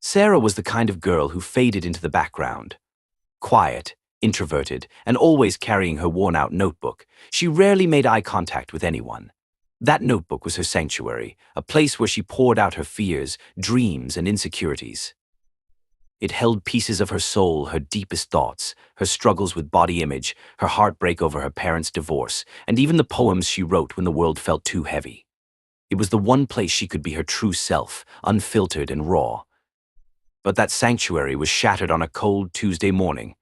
Sarah was the kind of girl who faded into the background. Quiet, introverted, and always carrying her worn-out notebook, she rarely made eye contact with anyone. That notebook was her sanctuary, a place where she poured out her fears, dreams, and insecurities. It held pieces of her soul, her deepest thoughts, her struggles with body image, her heartbreak over her parents' divorce, and even the poems she wrote when the world felt too heavy. It was the one place she could be her true self, unfiltered and raw. But that sanctuary was shattered on a cold Tuesday morning.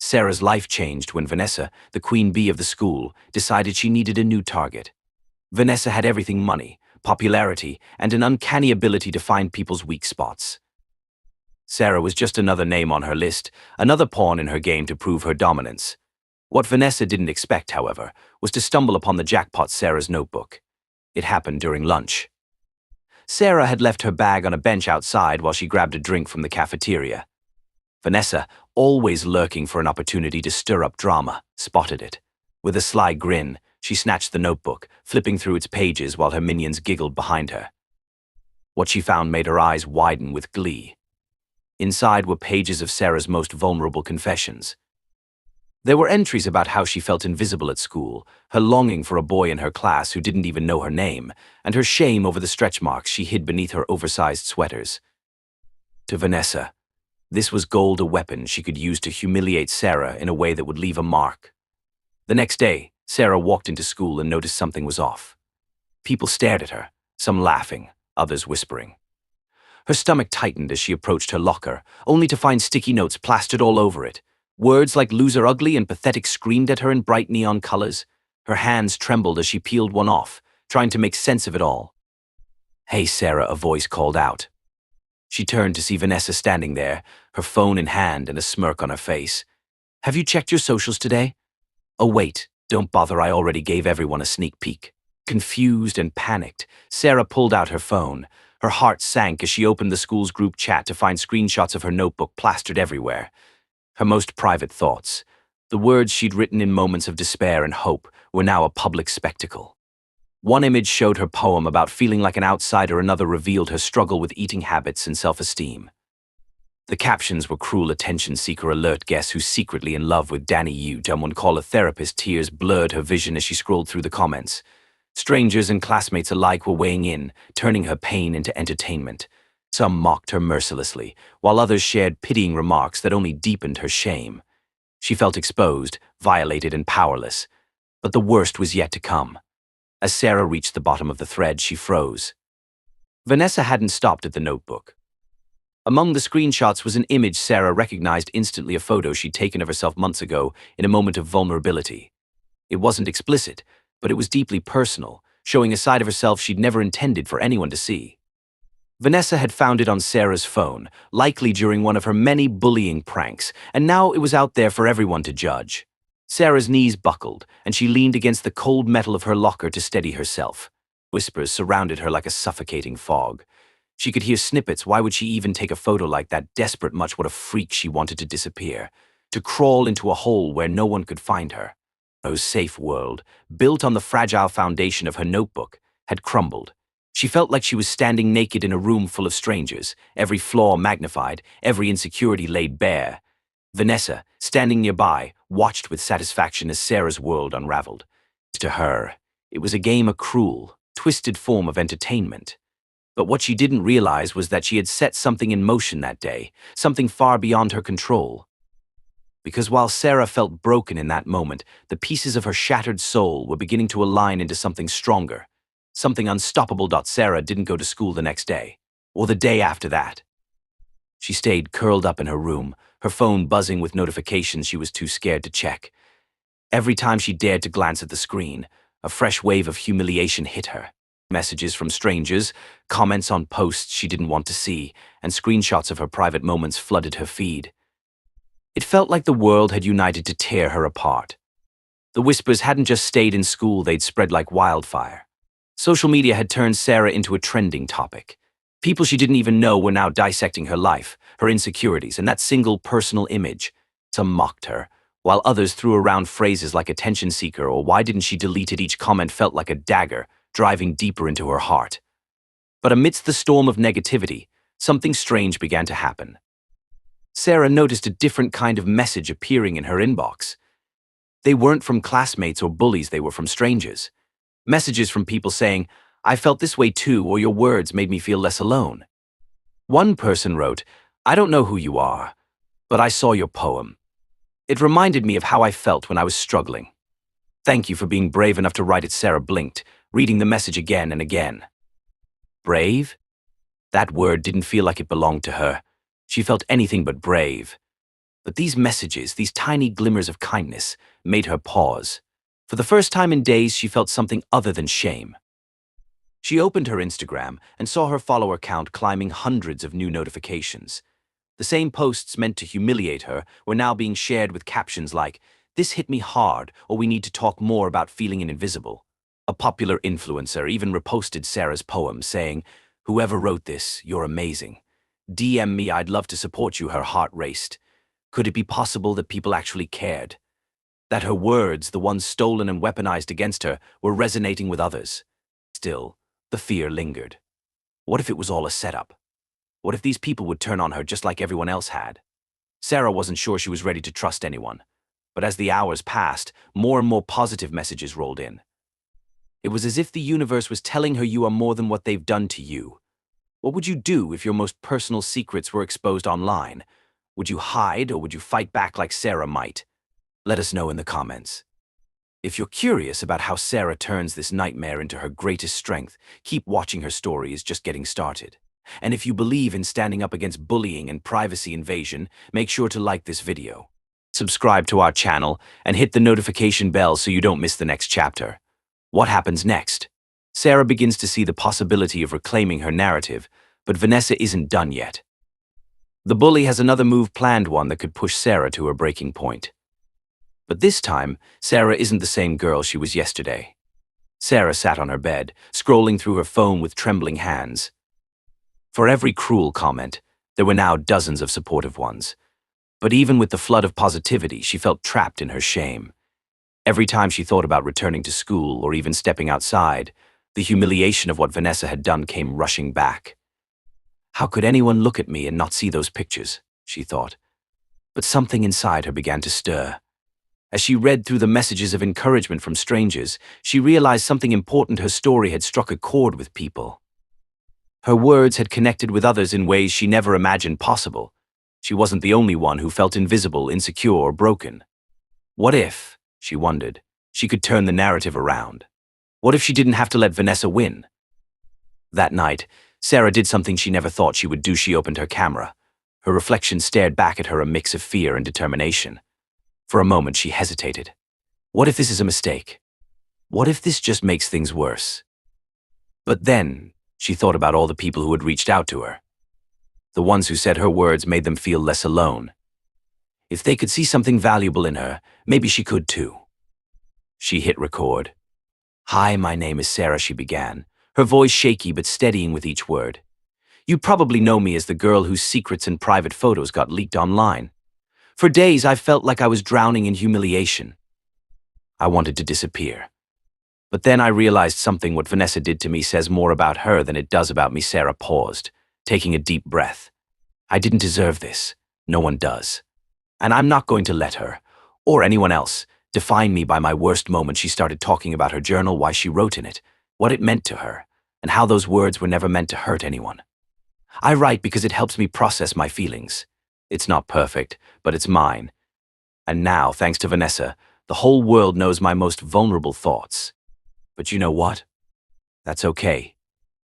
Sarah's life changed when Vanessa, the queen bee of the school, decided she needed a new target. Vanessa had everything: money, popularity, and an uncanny ability to find people's weak spots. Sarah was just another name on her list, another pawn in her game to prove her dominance. What Vanessa didn't expect, however, was to stumble upon the jackpot: Sarah's notebook. It happened during lunch. Sarah had left her bag on a bench outside while she grabbed a drink from the cafeteria. Vanessa, always lurking for an opportunity to stir up drama, spotted it. With a sly grin, she snatched the notebook, flipping through its pages while her minions giggled behind her. What she found made her eyes widen with glee. Inside were pages of Sarah's most vulnerable confessions. There were entries about how she felt invisible at school, her longing for a boy in her class who didn't even know her name, and her shame over the stretch marks she hid beneath her oversized sweaters. To Vanessa, this was gold, a weapon she could use to humiliate Sarah in a way that would leave a mark. The next day, Sarah walked into school and noticed something was off. People stared at her, some laughing, others whispering. Her stomach tightened as she approached her locker, only to find sticky notes plastered all over it. Words like "loser," "ugly," and "pathetic" screamed at her in bright neon colors. Her hands trembled as she peeled one off, trying to make sense of it all. "Hey, Sarah," a voice called out. She turned to see Vanessa standing there, her phone in hand and a smirk on her face. "Have you checked your socials today?" "Oh, wait, don't bother, I already gave everyone a sneak peek." Confused and panicked, Sarah pulled out her phone. Her heart sank as she opened the school's group chat to find screenshots of her notebook plastered everywhere. Her most private thoughts, the words she'd written in moments of despair and hope, were now a public spectacle. One image showed her poem about feeling like an outsider, another revealed her struggle with eating habits and self-esteem. The captions were "cruel attention seeker alert, guess who's secretly in love with Danny Yu, someone call a therapist." Tears blurred her vision as she scrolled through the comments. Strangers and classmates alike were weighing in, turning her pain into entertainment. Some mocked her mercilessly, while others shared pitying remarks that only deepened her shame. She felt exposed, violated, and powerless. But the worst was yet to come. As Sarah reached the bottom of the thread, she froze. Vanessa hadn't stopped at the notebook. Among the screenshots was an image Sarah recognized instantly, a photo she'd taken of herself months ago in a moment of vulnerability. It wasn't explicit, but it was deeply personal, showing a side of herself she'd never intended for anyone to see. Vanessa had found it on Sarah's phone, likely during one of her many bullying pranks, and now it was out there for everyone to judge. Sarah's knees buckled, and she leaned against the cold metal of her locker to steady herself. Whispers surrounded her like a suffocating fog. She could hear snippets. Why would she even take a photo like that? Desperate much, what a freak she wanted to disappear, to crawl into a hole where no one could find her. Her safe world, built on the fragile foundation of her notebook, had crumbled. She felt like she was standing naked in a room full of strangers, every flaw magnified, every insecurity laid bare. Vanessa, standing nearby, watched with satisfaction as Sarah's world unraveled. To her, it was a game, a cruel, twisted form of entertainment. But what she didn't realize was that she had set something in motion that day, something far beyond her control. Because while Sarah felt broken in that moment, the pieces of her shattered soul were beginning to align into something stronger, something unstoppable. Sarah didn't go to school the next day, or the day after that. She stayed curled up in her room, her phone buzzing with notifications she was too scared to check. Every time she dared to glance at the screen, a fresh wave of humiliation hit her. Messages from strangers, comments on posts she didn't want to see, and screenshots of her private moments flooded her feed. It felt like the world had united to tear her apart. The whispers hadn't just stayed in school, they'd spread like wildfire. Social media had turned Sarah into a trending topic. People she didn't even know were now dissecting her life, her insecurities, and that single personal image. Some mocked her, while others threw around phrases like attention seeker or why didn't she delete it. Each comment felt like a dagger, driving deeper into her heart. But amidst the storm of negativity, something strange began to happen. Sarah noticed a different kind of message appearing in her inbox. They weren't from classmates or bullies, they were from strangers. Messages from people saying, "I felt this way too," or "Your words made me feel less alone." One person wrote, "I don't know who you are, but I saw your poem. It reminded me of how I felt when I was struggling. Thank you for being brave enough to write it." Sarah blinked, reading the message again and again. Brave? That word didn't feel like it belonged to her. She felt anything but brave. But these messages, these tiny glimmers of kindness, made her pause. For the first time in days, she felt something other than shame. She opened her Instagram and saw her follower count climbing hundreds of new notifications. The same posts meant to humiliate her were now being shared with captions like, "This hit me hard," or "We need to talk more about feeling invisible." A popular influencer even reposted Sarah's poem saying, "Whoever wrote this, you're amazing. DM me, I'd love to support you." Her heart raced. Could it be possible that people actually cared? That her words, the ones stolen and weaponized against her, were resonating with others? Still, the fear lingered. What if it was all a setup? What if these people would turn on her just like everyone else had? Sarah wasn't sure she was ready to trust anyone. But as the hours passed, more and more positive messages rolled in. It was as if the universe was telling her, "You are more than what they've done to you." What would you do if your most personal secrets were exposed online? Would you hide, or would you fight back like Sarah might? Let us know in the comments. If you're curious about how Sarah turns this nightmare into her greatest strength, keep watching. Her story is just getting started. And if you believe in standing up against bullying and privacy invasion, make sure to like this video, subscribe to our channel, and hit the notification bell so you don't miss the next chapter. What happens next? Sarah begins to see the possibility of reclaiming her narrative, but Vanessa isn't done yet. The bully has another move planned, one that could push Sarah to her breaking point. But this time, Sarah isn't the same girl she was yesterday. Sarah sat on her bed, scrolling through her phone with trembling hands. For every cruel comment, there were now dozens of supportive ones. But even with the flood of positivity, she felt trapped in her shame. Every time she thought about returning to school or even stepping outside, the humiliation of what Vanessa had done came rushing back. How could anyone look at me and not see those pictures, she thought. But something inside her began to stir. As she read through the messages of encouragement from strangers, she realized something important. Her story had struck a chord with people. Her words had connected with others in ways she never imagined possible. She wasn't the only one who felt invisible, insecure, or broken. What if, she wondered, she could turn the narrative around? What if she didn't have to let Vanessa win? That night, Sarah did something she never thought she would do. She opened her camera. Her reflection stared back at her, a mix of fear and determination. For a moment, she hesitated. What if this is a mistake? What if this just makes things worse? But then, she thought about all the people who had reached out to her. The ones who said her words made them feel less alone. If they could see something valuable in her, maybe she could too. She hit record. "Hi, my name is Sarah," she began, her voice shaky but steadying with each word. "You probably know me as the girl whose secrets and private photos got leaked online. For days, I felt like I was drowning in humiliation. I wanted to disappear. But then I realized something. What Vanessa did to me says more about her than it does about me." Sarah paused, taking a deep breath. "I didn't deserve this. No one does. And I'm not going to let her, or anyone else, define me by my worst moment." She started talking about her journal, why she wrote in it, what it meant to her, and how those words were never meant to hurt anyone. "I write because it helps me process my feelings. It's not perfect, but it's mine. And now, thanks to Vanessa, the whole world knows my most vulnerable thoughts. But you know what? That's okay.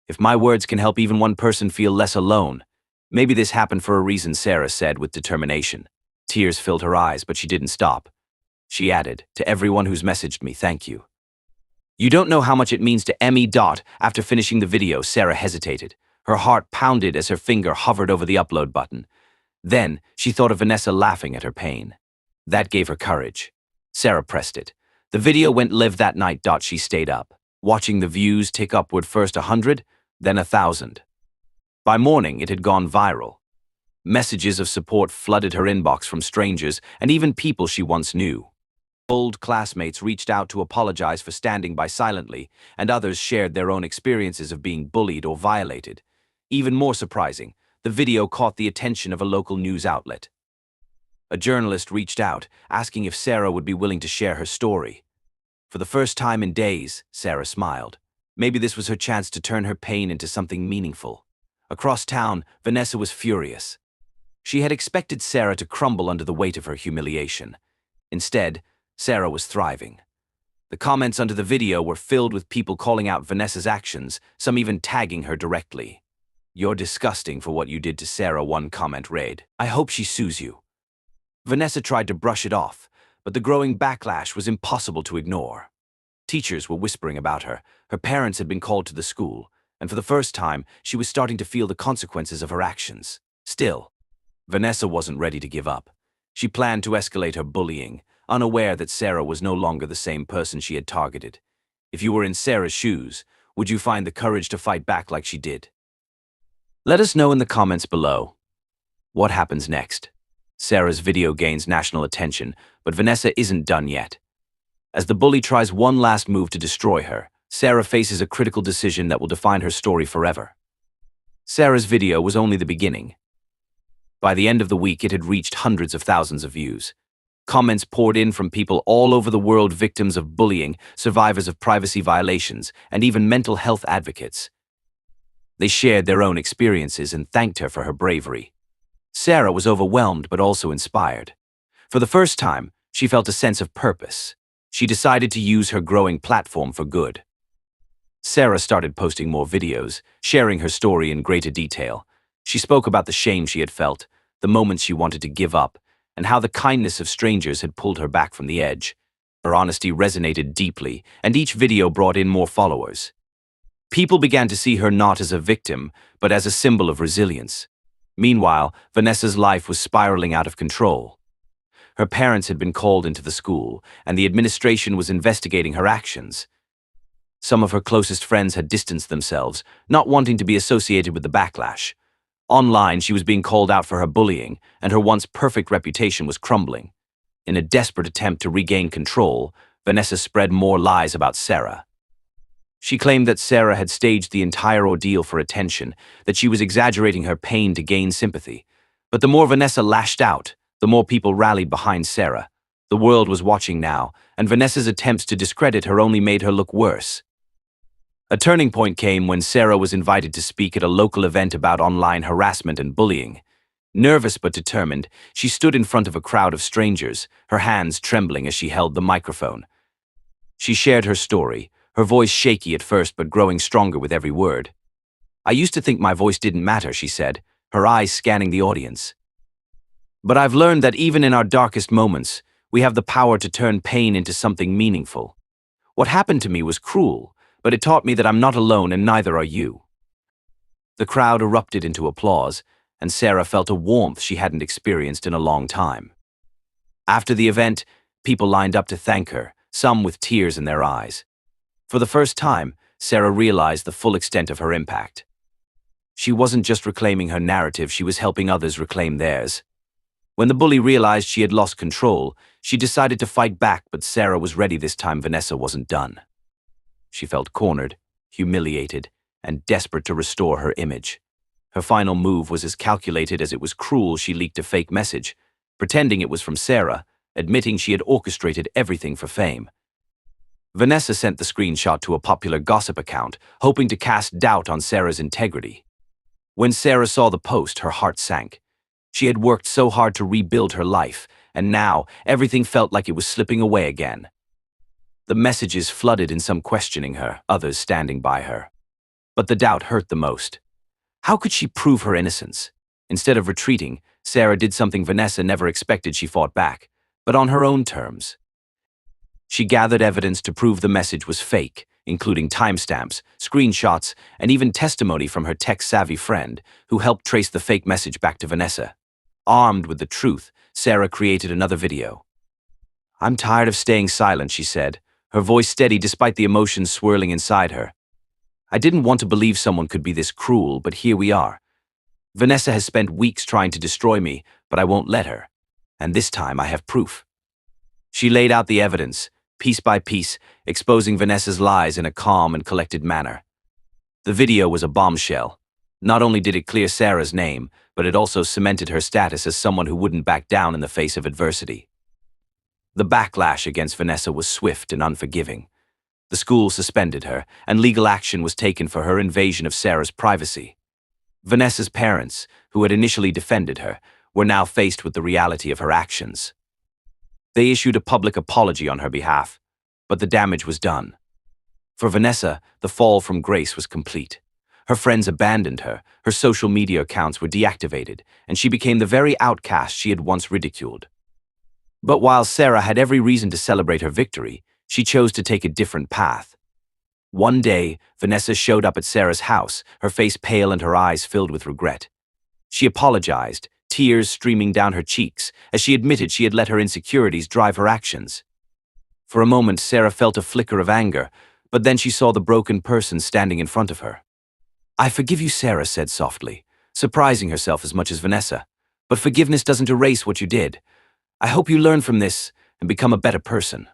If my words can help even one person feel less alone, maybe this happened for a reason," Sarah said with determination. Tears filled her eyes, but she didn't stop. She added, "To everyone who's messaged me, thank you. You don't know how much it means to me." After finishing the video, Sarah hesitated. Her heart pounded as her finger hovered over the upload button. Then, she thought of Vanessa laughing at her pain. That gave her courage. Sarah pressed it. The video went live that night. She stayed up, watching the views tick upward, first 100, then 1,000. By morning, it had gone viral. Messages of support flooded her inbox from strangers and even people she once knew. Old classmates reached out to apologize for standing by silently, and others shared their own experiences of being bullied or violated. Even more surprising, the video caught the attention of a local news outlet. A journalist reached out, asking if Sarah would be willing to share her story. For the first time in days, Sarah smiled. Maybe this was her chance to turn her pain into something meaningful. Across town, Vanessa was furious. She had expected Sarah to crumble under the weight of her humiliation. Instead, Sarah was thriving. The comments under the video were filled with people calling out Vanessa's actions, some even tagging her directly. "You're disgusting for what you did to Sarah," one comment read. "I hope she sues you." Vanessa tried to brush it off, but the growing backlash was impossible to ignore. Teachers were whispering about her, her parents had been called to the school, and for the first time, she was starting to feel the consequences of her actions. Still, Vanessa wasn't ready to give up. She planned to escalate her bullying, unaware that Sarah was no longer the same person she had targeted. If you were in Sarah's shoes, would you find the courage to fight back like she did? Let us know in the comments below. What happens next? Sarah's video gains national attention, but Vanessa isn't done yet. As the bully tries one last move to destroy her, Sarah faces a critical decision that will define her story forever. Sarah's video was only the beginning. By the end of the week, it had reached hundreds of thousands of views. Comments poured in from people all over the world, victims of bullying, survivors of privacy violations, and even mental health advocates. They shared their own experiences and thanked her for her bravery. Sarah was overwhelmed but also inspired. For the first time, she felt a sense of purpose. She decided to use her growing platform for good. Sarah started posting more videos, sharing her story in greater detail. She spoke about the shame she had felt, the moments she wanted to give up, and how the kindness of strangers had pulled her back from the edge. Her honesty resonated deeply, and each video brought in more followers. People began to see her not as a victim, but as a symbol of resilience. Meanwhile, Vanessa's life was spiraling out of control. Her parents had been called into the school, and the administration was investigating her actions. Some of her closest friends had distanced themselves, not wanting to be associated with the backlash. Online, she was being called out for her bullying, and her once perfect reputation was crumbling. In a desperate attempt to regain control, Vanessa spread more lies about Sarah. She claimed that Sarah had staged the entire ordeal for attention, that she was exaggerating her pain to gain sympathy. But the more Vanessa lashed out, the more people rallied behind Sarah. The world was watching now, and Vanessa's attempts to discredit her only made her look worse. A turning point came when Sarah was invited to speak at a local event about online harassment and bullying. Nervous but determined, she stood in front of a crowd of strangers, her hands trembling as she held the microphone. She shared her story, her voice shaky at first but growing stronger with every word. "I used to think my voice didn't matter," she said, her eyes scanning the audience. "But I've learned that even in our darkest moments, we have the power to turn pain into something meaningful. What happened to me was cruel, but it taught me that I'm not alone and neither are you." The crowd erupted into applause, and Sarah felt a warmth she hadn't experienced in a long time. After the event, people lined up to thank her, some with tears in their eyes. For the first time, Sarah realized the full extent of her impact. She wasn't just reclaiming her narrative, she was helping others reclaim theirs. When the bully realized she had lost control, she decided to fight back, but Sarah was ready this time. Vanessa wasn't done. She felt cornered, humiliated, and desperate to restore her image. Her final move was as calculated as it was cruel. She leaked a fake message, pretending it was from Sarah, admitting she had orchestrated everything for fame. Vanessa sent the screenshot to a popular gossip account, hoping to cast doubt on Sarah's integrity. When Sarah saw the post, her heart sank. She had worked so hard to rebuild her life, and now everything felt like it was slipping away again. The messages flooded in, some questioning her, others standing by her. But the doubt hurt the most. How could she prove her innocence? Instead of retreating, Sarah did something Vanessa never expected. She fought back, but on her own terms. She gathered evidence to prove the message was fake, including timestamps, screenshots, and even testimony from her tech-savvy friend, who helped trace the fake message back to Vanessa. Armed with the truth, Sarah created another video. "I'm tired of staying silent," she said, her voice steady despite the emotions swirling inside her. "I didn't want to believe someone could be this cruel, but here we are. Vanessa has spent weeks trying to destroy me, but I won't let her. And this time I have proof." She laid out the evidence, piece by piece, exposing Vanessa's lies in a calm and collected manner. The video was a bombshell. Not only did it clear Sarah's name, but it also cemented her status as someone who wouldn't back down in the face of adversity. The backlash against Vanessa was swift and unforgiving. The school suspended her, and legal action was taken for her invasion of Sarah's privacy. Vanessa's parents, who had initially defended her, were now faced with the reality of her actions. They issued a public apology on her behalf, but the damage was done. For Vanessa, the fall from grace was complete. Her friends abandoned her, her social media accounts were deactivated, and she became the very outcast she had once ridiculed. But while Sarah had every reason to celebrate her victory, she chose to take a different path. One day, Vanessa showed up at Sarah's house, her face pale and her eyes filled with regret. She apologized, tears streaming down her cheeks, as she admitted she had let her insecurities drive her actions. For a moment, Sarah felt a flicker of anger, but then she saw the broken person standing in front of her. "I forgive you," Sarah said softly, surprising herself as much as Vanessa. "But forgiveness doesn't erase what you did. I hope you learn from this and become a better person."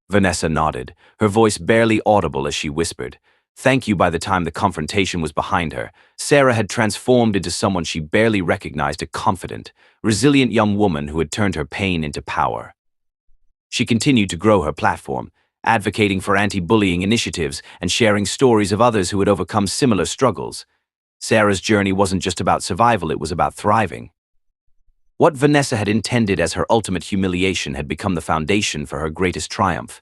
Vanessa nodded, her voice barely audible as she whispered, "Thank you." By the time the confrontation was behind her, Sarah had transformed into someone she barely recognized, a confident, resilient young woman who had turned her pain into power. She continued to grow her platform, advocating for anti-bullying initiatives and sharing stories of others who had overcome similar struggles. Sarah's journey wasn't just about survival, it was about thriving. What Vanessa had intended as her ultimate humiliation had become the foundation for her greatest triumph.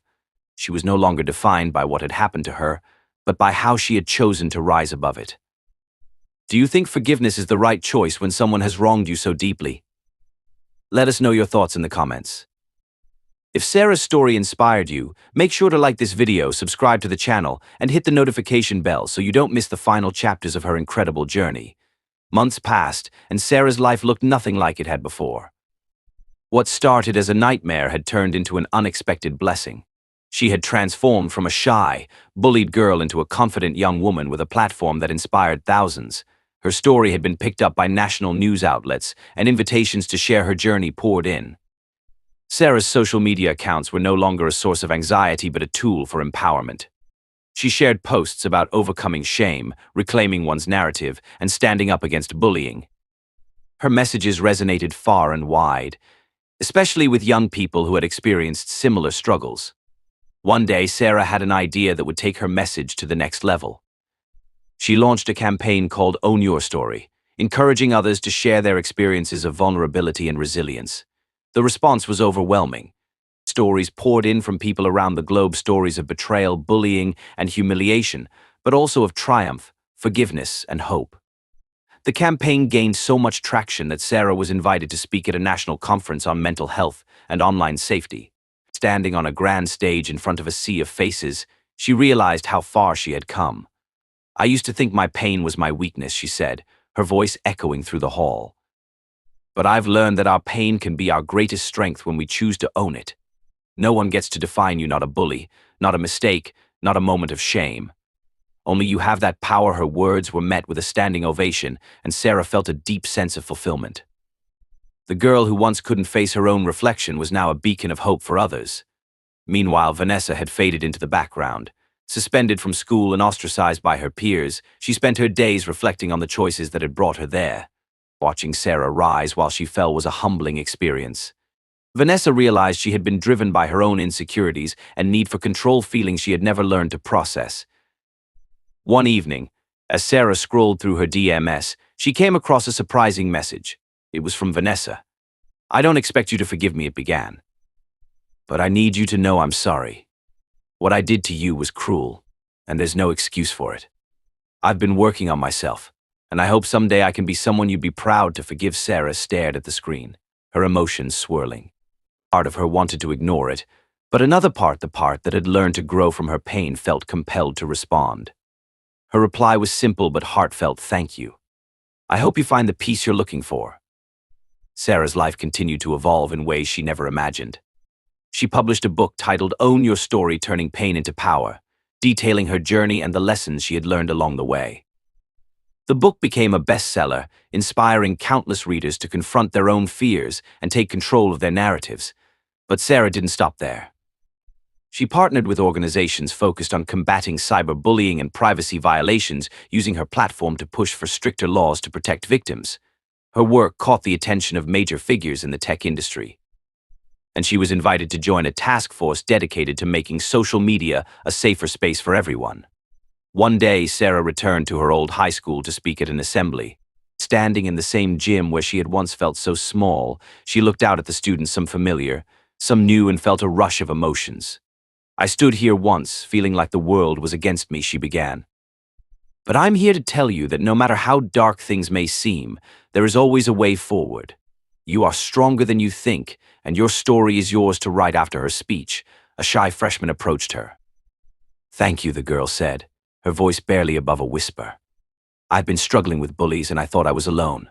She was no longer defined by what had happened to her, but by how she had chosen to rise above it. Do you think forgiveness is the right choice when someone has wronged you so deeply? Let us know your thoughts in the comments. If Sarah's story inspired you, make sure to like this video, subscribe to the channel, and hit the notification bell so you don't miss the final chapters of her incredible journey. Months passed, and Sarah's life looked nothing like it had before. What started as a nightmare had turned into an unexpected blessing. She had transformed from a shy, bullied girl into a confident young woman with a platform that inspired thousands. Her story had been picked up by national news outlets, and invitations to share her journey poured in. Sarah's social media accounts were no longer a source of anxiety but a tool for empowerment. She shared posts about overcoming shame, reclaiming one's narrative, and standing up against bullying. Her messages resonated far and wide, especially with young people who had experienced similar struggles. One day, Sarah had an idea that would take her message to the next level. She launched a campaign called Own Your Story, encouraging others to share their experiences of vulnerability and resilience. The response was overwhelming. Stories poured in from people around the globe, stories of betrayal, bullying, and humiliation, but also of triumph, forgiveness, and hope. The campaign gained so much traction that Sarah was invited to speak at a national conference on mental health and online safety. Standing on a grand stage in front of a sea of faces, she realized how far she had come. "I used to think my pain was my weakness," she said, her voice echoing through the hall. "But I've learned that our pain can be our greatest strength when we choose to own it. No one gets to define you, not a bully, not a mistake, not a moment of shame. Only you have that power." Her words were met with a standing ovation, and Sarah felt a deep sense of fulfillment. The girl who once couldn't face her own reflection was now a beacon of hope for others. Meanwhile, Vanessa had faded into the background. Suspended from school and ostracized by her peers, she spent her days reflecting on the choices that had brought her there. Watching Sarah rise while she fell was a humbling experience. Vanessa realized she had been driven by her own insecurities and need for control, feelings she had never learned to process. One evening, as Sarah scrolled through her DMs, she came across a surprising message. It was from Vanessa. "I don't expect you to forgive me," it began. "But I need you to know I'm sorry. What I did to you was cruel, and there's no excuse for it. I've been working on myself, and I hope someday I can be someone you'd be proud to forgive." Sarah stared at the screen, her emotions swirling. Part of her wanted to ignore it, but another part, the part that had learned to grow from her pain, felt compelled to respond. Her reply was simple but heartfelt. "Thank you. I hope you find the peace you're looking for." Sarah's life continued to evolve in ways she never imagined. She published a book titled Own Your Story, Turning Pain into Power, detailing her journey and the lessons she had learned along the way. The book became a bestseller, inspiring countless readers to confront their own fears and take control of their narratives. But Sarah didn't stop there. She partnered with organizations focused on combating cyberbullying and privacy violations, using her platform to push for stricter laws to protect victims. Her work caught the attention of major figures in the tech industry, and she was invited to join a task force dedicated to making social media a safer space for everyone. One day, Sarah returned to her old high school to speak at an assembly. Standing in the same gym where she had once felt so small, she looked out at the students, some familiar, some new, and felt a rush of emotions. "I stood here once, feeling like the world was against me," she began. "But I'm here to tell you that no matter how dark things may seem, there is always a way forward. You are stronger than you think, and your story is yours to write." After her speech, a shy freshman approached her. "Thank you," the girl said, her voice barely above a whisper. "I've been struggling with bullies and I thought I was alone.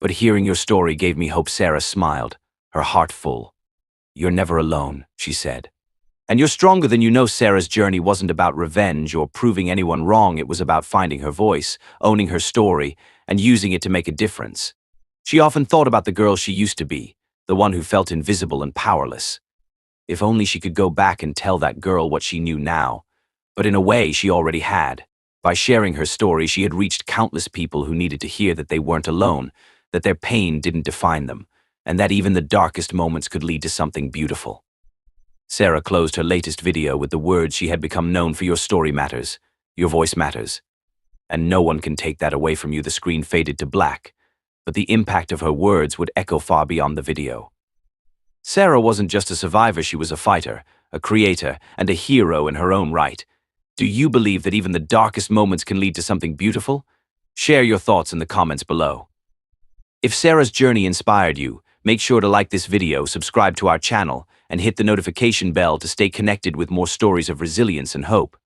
But hearing your story gave me hope." Sarah smiled, her heart full. "You're never alone," she said. "And you're stronger than you know." Sarah's journey wasn't about revenge or proving anyone wrong. It was about finding her voice, owning her story, and using it to make a difference. She often thought about the girl she used to be, the one who felt invisible and powerless. If only she could go back and tell that girl what she knew now. But in a way, she already had. By sharing her story, she had reached countless people who needed to hear that they weren't alone, that their pain didn't define them, and that even the darkest moments could lead to something beautiful. Sarah closed her latest video with the words she had become known for: "Your story matters. Your voice matters. And no one can take that away from you." The screen faded to black, but the impact of her words would echo far beyond the video. Sarah wasn't just a survivor, she was a fighter, a creator, and a hero in her own right. Do you believe that even the darkest moments can lead to something beautiful? Share your thoughts in the comments below. If Sarah's journey inspired you, make sure to like this video, subscribe to our channel, and hit the notification bell to stay connected with more stories of resilience and hope.